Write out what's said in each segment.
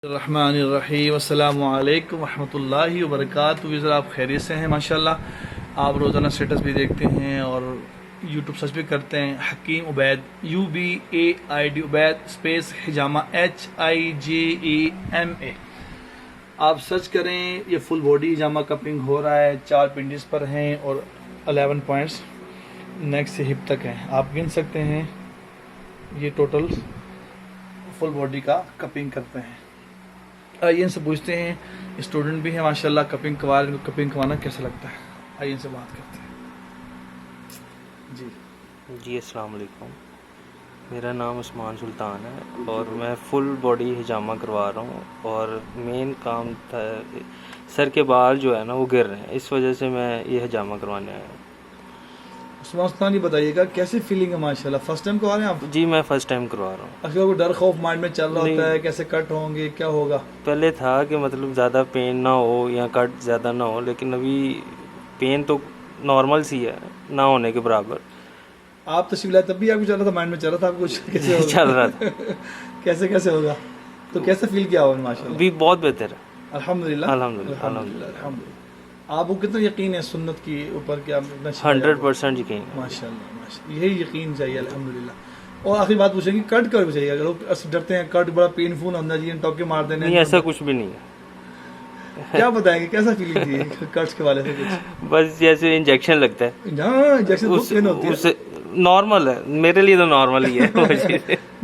रहमानिर्रहीम अस्सलामु अलैकुम रहमतुल्लाहि व बरकातुहू। ज़रा आप खैरियत से हैं माशाल्लाह। आप रोज़ाना स्टेटस भी देखते हैं और यूट्यूब सर्च भी करते हैं। हकीम उबैद UBAID उबैद स्पेस हिजामा HIJAMA आप सर्च करें। ये फुल बॉडी हिजामा कपिंग हो रहा है, 4 पिंडीज पर हैं और 11 पॉइंट्स नेक से हिप तक हैं। आप गिन सकते हैं। ये टोटल फुल बॉडी का कपिंग करते हैं। आइए इनसे पूछते हैं, स्टूडेंट भी हैं माशाल्लाह, कपिंग करवाना कैसा लगता है। आइए इनसे बात करते हैं। जी अस्सलाम वालेकुम, मेरा नाम उस्मान सुल्तान है और मैं फुल बॉडी हिजामा करवा रहा हूँ। और मेन काम था, सर के बाल जो है ना वो गिर रहे हैं, इस वजह से मैं ये हिजामा करवाने आया हूँ। उस्मान सुल्तान ये बताइएगा कैसी फीलिंग है माशाल्लाह। फर्स्ट टाइम करवा रहे हैं आप? जी मैं फ़र्स्ट टाइम करवा रहा हूँ। अच्छा, कोई डर खौफ माइंड में चल रहा होता है कैसे कट होंगे क्या होगा? पहले था कि मतलब ज़्यादा पेन ना हो या कट ज़्यादा ना हो, लेकिन अभी पेन तो नॉर्मल सी है, ना होने के बराबर। आप तशरीफ लाए तब भी आपको चल रहा था, माइंड में चल रहा था आपको कुछ कैसे होगा? चल रहा था। कैसे होगा? तो कैसे फील किया होगा? माशाल्लाह अभी बहुत बेहतर है, अल्हम्दुलिल्लाह अल्हम्दुलिल्लाह अल्हम्दुलिल्लाह अल्हम्दुलिल्लाह। आपको कितना यकीन है सुन्नत के ऊपर कि आप इतना 100% यकीन है। माशाल्लाह यही यकीन चाहिए अल्हम्दुलिल्लाह। और आखिरी बात पूछेंगे, कट कर चाहिए? अगर लोग डरते हैं कट बड़ा पेनफुल होना चाहिए, टॉके मार देने, नहीं ऐसा कुछ भी नहीं है। क्या बताएंगे कैसा फीलिंग थी कट्स के वाले से कुछ? बस जैसे इंजेक्शन लगता है, हाँ इंजेक्शन पेन होती है, उससे नॉर्मल है, मेरे लिए तो नॉर्मल ही है।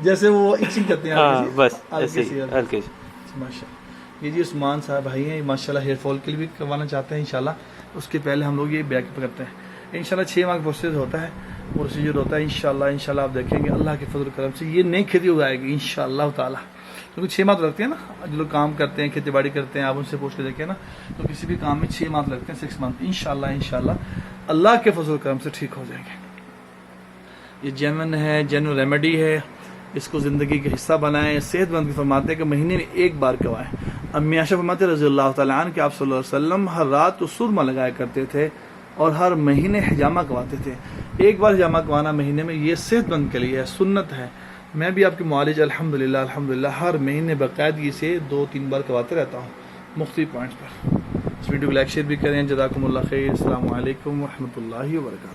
जैसे वो इचिंग करते हैं। हाँ बस ऐसे ही हल्के से। माशाल्लाह। ये जी उस्मान साहब भाई हैं माशाल्लाह, हेयर फॉल के लिए भी करवाना चाहते हैं इंशाल्लाह। उसके पहले हम लोग ये बैक करते हैं इंशाल्लाह। 6 माह का प्रोसेस होता है, प्रोसीजर होता है इंशाल्लाह। आप देखेंगे अल्लाह के फजल करम से ये नई खेती उगाएगी इंशाल्लाह ताला। क्योंकि 6 माह तो लगते हैं ना, जो लोग काम करते हैं खेती बाड़ी करते हैं, आप उनसे पूछ के देखें ना, तो किसी भी काम में 6 माह लगते हैं, 6 मंथ। इंशाल्लाह अल्लाह के फजल करम से ठीक हो जाएंगे। ये जेन्युइन है, जेन्युइन रेमेडी है। इसको ज़िंदगी का हिस्सा बनाएं। सेहतमंद की फरमाते हैं कि महीने में 1 बार करवाएं। अम्मी आयशा फरमाते रज़ी अल्लाह तआला अन्हा कि आप सल्लल्लाहु अलैहि वसल्लम हर रात तो सुरमा लगाया करते थे और हर महीने हिजामा करवाते थे। 1 बार हिजामा करवाना महीने में, ये सेहतमंद के लिए है, सुन्नत है। मैं भी आपकी मुआलिज अल्हम्दुलिल्लाह हर महीने बाकायदगी से 2-3 बार करवाते रहता हूँ मुख्तलिफ पॉइंट्स पर। इस वीडियो को लाइक शेयर भी करें। जज़ाकुमुल्लाह खैर। अस्सलामु अलैकुम व रहमतुल्लाहि व बरकातुहू।